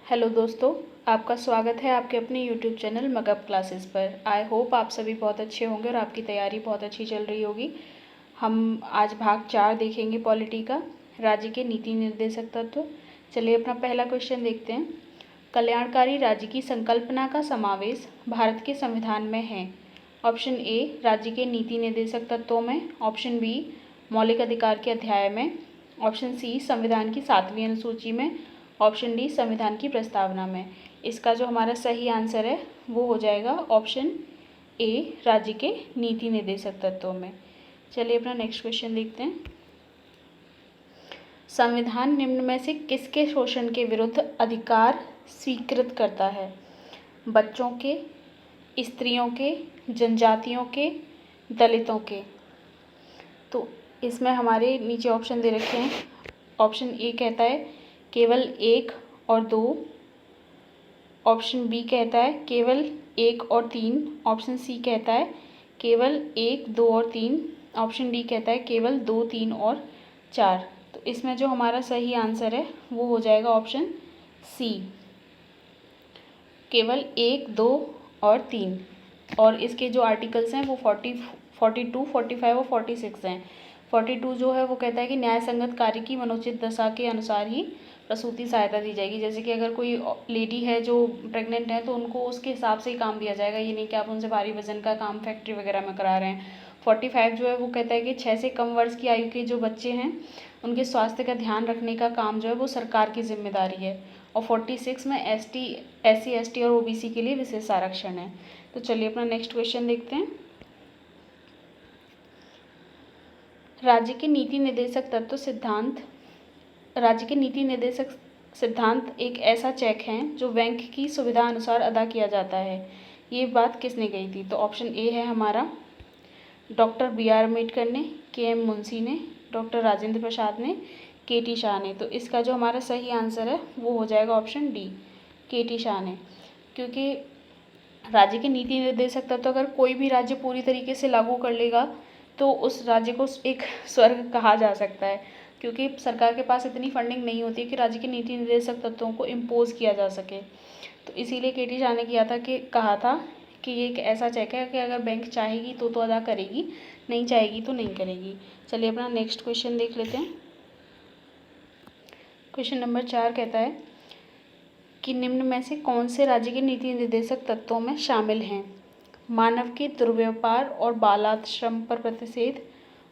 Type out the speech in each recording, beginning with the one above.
Hello दोस्तों, आपका स्वागत है आपके अपने यूट्यूब चैनल मगअप क्लासेस पर। आई होप आप सभी बहुत अच्छे होंगे और आपकी तैयारी बहुत अच्छी चल रही होगी। हम आज भाग 4 देखेंगे पॉलिटी का, राज्य के नीति निर्देशक तत्व। चलिए अपना पहला क्वेश्चन देखते हैं। कल्याणकारी राज्य की संकल्पना का समावेश भारत के संविधान में है। ऑप्शन ए राज्य के नीति निर्देशक तत्वों में, ऑप्शन बी मौलिक अधिकार के अध्याय में, ऑप्शन सी संविधान की 7वीं अनुसूची में, ऑप्शन डी संविधान की प्रस्तावना में। इसका जो हमारा सही आंसर है वो हो जाएगा ऑप्शन ए राज्य के नीति निर्देशक तत्वों में। चलिए अपना नेक्स्ट क्वेश्चन देखते हैं। संविधान निम्न में से किसके शोषण के विरुद्ध अधिकार स्वीकृत करता है? बच्चों के, स्त्रियों के, जनजातियों के, दलितों के। तो इसमें हमारे नीचे ऑप्शन दे रखे हैं। ऑप्शन ए कहता है केवल 1 और 2, ऑप्शन बी कहता है केवल 1 और 3, ऑप्शन सी कहता है केवल 1, 2 और 3, ऑप्शन डी कहता है केवल 2, 3 और 4। तो इसमें जो हमारा सही आंसर है वो हो जाएगा ऑप्शन सी, केवल 1, 2 और 3। और इसके जो आर्टिकल्स हैं वो 42, 45 और 46 हैं। 42 जो है वो कहता है कि न्याय संगत कार्य की मनोचित दशा के अनुसार ही प्रसूति सहायता दी जाएगी। जैसे कि अगर कोई लेडी है जो प्रेग्नेंट है तो उनको उसके हिसाब से ही काम दिया जाएगा, ये नहीं कि आप उनसे भारी वजन का काम फैक्ट्री वगैरह में करा रहे हैं। 45 जो है वो कहता है कि 6 से कम वर्ष की आयु के जो बच्चे हैं उनके स्वास्थ्य का ध्यान रखने का काम जो है वो सरकार की जिम्मेदारी है। और 46 में SC, ST और OBC के लिए विशेष आरक्षण है। तो चलिए अपना नेक्स्ट क्वेश्चन देखते हैं। राज्य के नीति निर्देशक तत्व सिद्धांत। राज्य के नीति निर्देशक सिद्धांत एक ऐसा चेक है जो बैंक की सुविधा अनुसार अदा किया जाता है। ये बात किसने कही थी? तो ऑप्शन ए है हमारा डॉक्टर BR अम्बेडकर ने, KM मुंशी ने, डॉक्टर राजेंद्र प्रसाद ने, KT शाह ने। तो इसका जो हमारा सही आंसर है वो हो जाएगा ऑप्शन डी, KT शाह ने। क्योंकि राज्य के नीति निर्देशक तत्व अगर कोई भी राज्य पूरी तरीके से लागू कर लेगा तो उस राज्य को एक स्वर्ग कहा जा सकता है, क्योंकि सरकार के पास इतनी फंडिंग नहीं होती है कि राज्य के नीति निर्देशक तत्वों को इम्पोज किया जा सके। तो इसीलिए KT शाह ने कहा था कि ये एक ऐसा चेक है कि अगर बैंक चाहेगी तो अदा करेगी, नहीं चाहेगी तो नहीं करेगी। चलिए अपना नेक्स्ट क्वेश्चन देख लेते हैं। क्वेश्चन नंबर 4 कहता है कि निम्न में से कौन से राज्य के नीति निर्देशक तत्वों में शामिल हैं? मानव के दुर्व्यापार और बालाश्रम पर प्रतिषेध,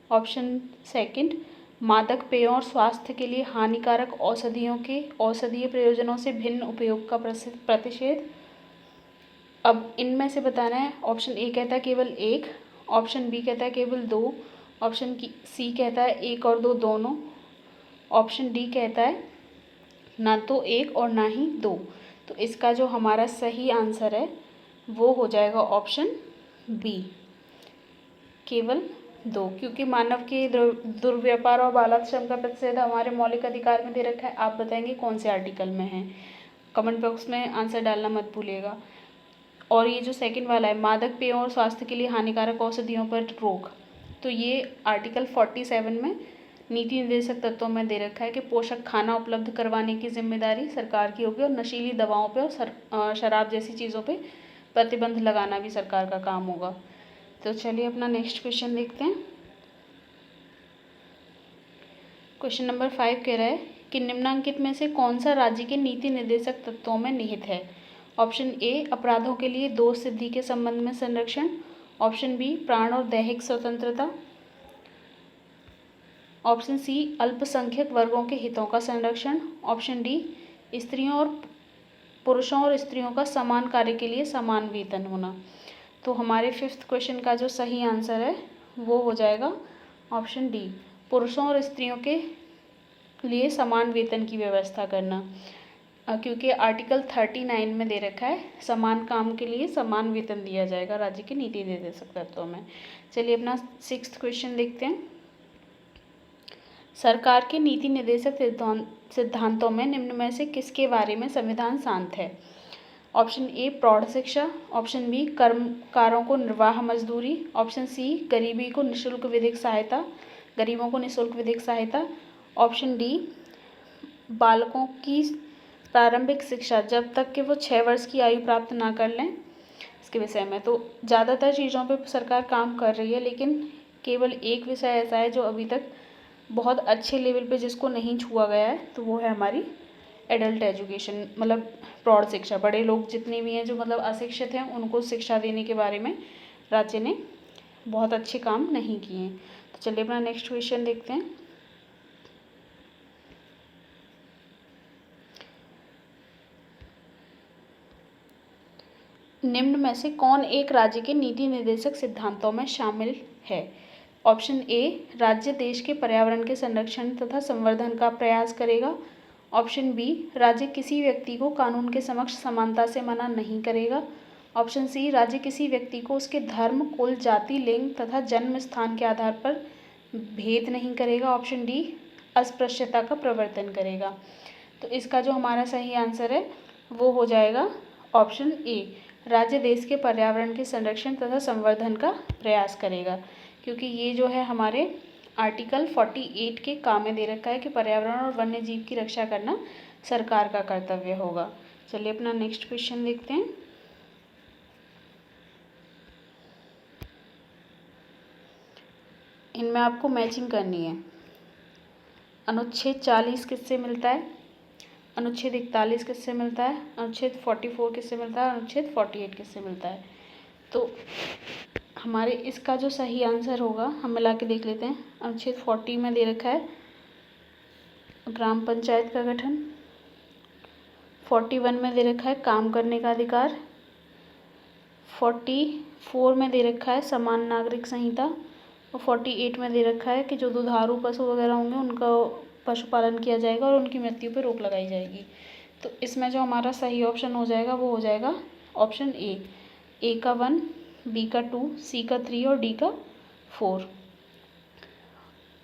ऑप्शन सेकंड मादक पेयों और स्वास्थ्य के लिए हानिकारक औषधियों के औषधीय प्रयोजनों से भिन्न उपयोग का प्रतिषेध। अब इनमें से बताना है। ऑप्शन ए कहता है केवल 1, ऑप्शन बी कहता है केवल 2, ऑप्शन सी कहता है 1 और 2 दोनों, ऑप्शन डी कहता है ना तो 1 और ना ही 2। तो इसका जो हमारा सही आंसर है वो हो जाएगा ऑप्शन बी, केवल 2। क्योंकि मानव के दुर्व्यापार और बालाश्रम का प्रतिषेध हमारे मौलिक अधिकार में दे रखा है। आप बताएंगे कौन से आर्टिकल में है, कमेंट बॉक्स में आंसर डालना मत भूलिएगा। और ये जो सेकंड वाला है मादक पेयों और स्वास्थ्य के लिए हानिकारक औषधियों पर रोक, तो ये आर्टिकल 47 में नीति निर्देशक तत्वों में दे रखा है कि पोषक खाना उपलब्ध करवाने की जिम्मेदारी सरकार की होगी और नशीली दवाओं पे और शराब जैसी चीज़ों पे प्रतिबंध लगाना भी सरकार का काम होगा। तो चलिए अपना नेक्स्ट क्वेश्चन देखते हैं। क्वेश्चन नंबर 5 कह रहा है कि निम्नांकित में से कौन सा राज्य के नीति निर्देशक तत्वों में निहित है? ऑप्शन ए अपराधों के लिए दोष सिद्धि के संबंध में संरक्षण, ऑप्शन बी प्राण और दैहिक स्वतंत्रता, ऑप्शन सी अल्पसंख्यक वर्गों के हितों का संरक्षण, ऑप्शन डी स्त्रियों और पुरुषों और स्त्रियों का समान कार्य के लिए समान वेतन होना। तो हमारे 5th क्वेश्चन का जो सही आंसर है वो हो जाएगा ऑप्शन डी, पुरुषों और स्त्रियों के लिए समान वेतन की व्यवस्था करना। क्योंकि आर्टिकल 39 में दे रखा है समान काम के लिए समान वेतन दिया जाएगा राज्य के नीति निर्देशक तत्वों में। चलिए अपना 6th क्वेश्चन देखते हैं। सरकार के नीति निर्देशक सिद्धांतों में निम्न में से किसके बारे में संविधान शांत है? ऑप्शन ए प्रौढ़ शिक्षा, ऑप्शन बी कर्मकारों को निर्वाह मजदूरी, ऑप्शन सी गरीबों को निःशुल्क विधिक सहायता, ऑप्शन डी बालकों की प्रारंभिक शिक्षा जब तक कि वो 6 वर्ष की आयु प्राप्त ना कर लें, इसके विषय में। तो ज़्यादातर चीज़ों पे सरकार काम कर रही है, लेकिन केवल एक विषय ऐसा है जो अभी तक बहुत अच्छे लेवल पे जिसको नहीं छुआ गया है, तो वो है हमारी एडल्ट एजुकेशन, मतलब प्रौढ़ शिक्षा। बड़े लोग जितने भी हैं जो मतलब अशिक्षित हैं, उनको शिक्षा देने के बारे में राज्य ने बहुत अच्छे काम नहीं किए हैं। तो चलिए अपना नेक्स्ट क्वेश्चन देखते हैं। निम्न में से कौन एक राज्य के नीति निर्देशक सिद्धांतों में शामिल है? ऑप्शन ए, राज्य देश के पर्यावरण के संरक्षण तथा संवर्धन का प्रयास करेगा। ऑप्शन बी, राज्य किसी व्यक्ति को कानून के समक्ष समानता से मना नहीं करेगा। ऑप्शन सी, राज्य किसी व्यक्ति को उसके धर्म, कुल, जाति, लिंग तथा जन्म स्थान के आधार पर भेद नहीं करेगा। ऑप्शन डी, अस्पृश्यता का प्रवर्तन करेगा। तो इसका जो हमारा सही आंसर है वो हो जाएगा ऑप्शन ए, राज्य देश के पर्यावरण के संरक्षण तथा संवर्धन का प्रयास करेगा, क्योंकि ये जो है हमारे आर्टिकल 48 के काम में दे रखा है कि पर्यावरण और वन्य जीव की रक्षा करना सरकार का कर्तव्य होगा। चलिए अपना नेक्स्ट क्वेश्चन देखते हैं। इनमें आपको मैचिंग करनी है। अनुच्छेद 40 किससे मिलता है? अनुच्छेद 41 किससे मिलता है? अनुच्छेद 44 किससे मिलता है? अनुच्छेद 48 किससे मिलता है? तो हमारे इसका जो सही आंसर होगा हम मिला के देख लेते हैं। अनुच्छेद 40 में दे रखा है ग्राम पंचायत का गठन। 41 में दे रखा है काम करने का अधिकार। 44 में दे रखा है समान नागरिक संहिता। और 48 में दे रखा है कि जो दुधारू पशु वगैरह होंगे उनका पशुपालन किया जाएगा और उनकी मृत्यु पर रोक लगाई जाएगी। तो इसमें जो हमारा सही ऑप्शन हो जाएगा वो हो जाएगा ऑप्शन ए का 1, बी का 2, सी का 3 और डी का 4।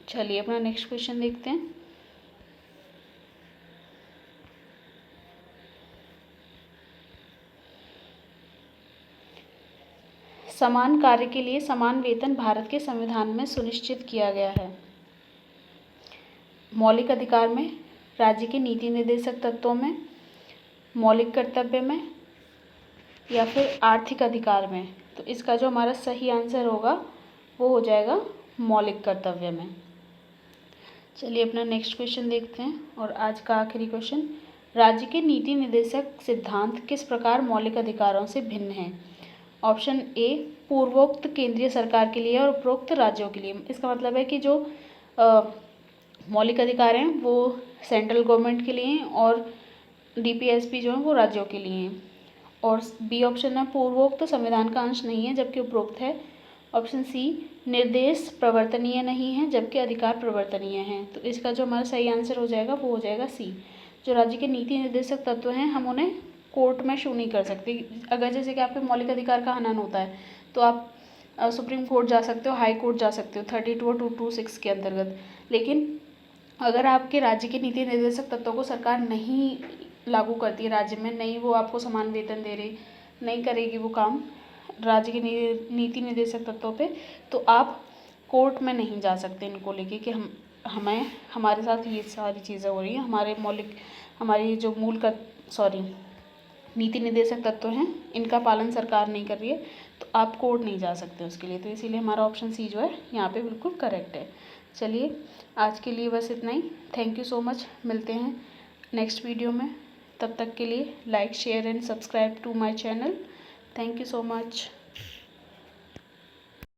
चलिए अपना नेक्स्ट क्वेश्चन देखते हैं। समान कार्य के लिए समान वेतन भारत के संविधान में सुनिश्चित किया गया है। मौलिक अधिकार में, राज्य के नीति निर्देशक तत्वों में, मौलिक कर्तव्य में या फिर आर्थिक अधिकार में? तो इसका जो हमारा सही आंसर होगा वो हो जाएगा मौलिक कर्तव्य में। चलिए अपना नेक्स्ट क्वेश्चन देखते हैं और आज का आखिरी क्वेश्चन। राज्य के नीति निर्देशक सिद्धांत किस प्रकार मौलिक अधिकारों से भिन्न हैं? ऑप्शन ए, पूर्वोक्त केंद्रीय सरकार के लिए और उपरोक्त राज्यों के लिए। इसका मतलब है कि जो मौलिक अधिकार हैं वो सेंट्रल गवर्नमेंट के लिए हैं और डीपीएसपी जो है वो राज्यों के लिए हैं। और बी ऑप्शन है पूर्वोक्त संविधान का अंश नहीं है जबकि उपरोक्त है। ऑप्शन सी, निर्देश प्रवर्तनीय नहीं है जबकि अधिकार प्रवर्तनीय हैं। तो इसका जो हमारा सही आंसर हो जाएगा वो हो जाएगा सी। जो राज्य के नीति निर्देशक तत्व हैं हम उन्हें कोर्ट में शो नहीं कर सकते। अगर जैसे कि आपके मौलिक अधिकार का हनन होता है तो आप सुप्रीम कोर्ट जा सकते हो, हाई कोर्ट जा सकते हो 32 और 226 के अंतर्गत। लेकिन अगर आपके राज्य के नीति निर्देशक तत्वों को सरकार नहीं लागू करती है राज्य में, नहीं वो आपको समान वेतन दे रही, नहीं करेगी वो काम राज्य के नीति निर्देशक तत्वों पे, तो आप कोर्ट में नहीं जा सकते इनको लेके कि हमारे साथ ये सारी चीज़ें हो रही हैं, हमारी जो नीति निर्देशक तत्व हैं इनका पालन सरकार नहीं कर रही है, तो आप कोर्ट नहीं जा सकते उसके लिए। तो इसीलिए हमारा ऑप्शन सी जो है यहाँ पे बिल्कुल करेक्ट है। चलिए आज के लिए बस इतना ही। Thank you so much. मिलते हैं नेक्स्ट वीडियो में। तब तक के लिए like, share and subscribe to my channel. Thank you so much.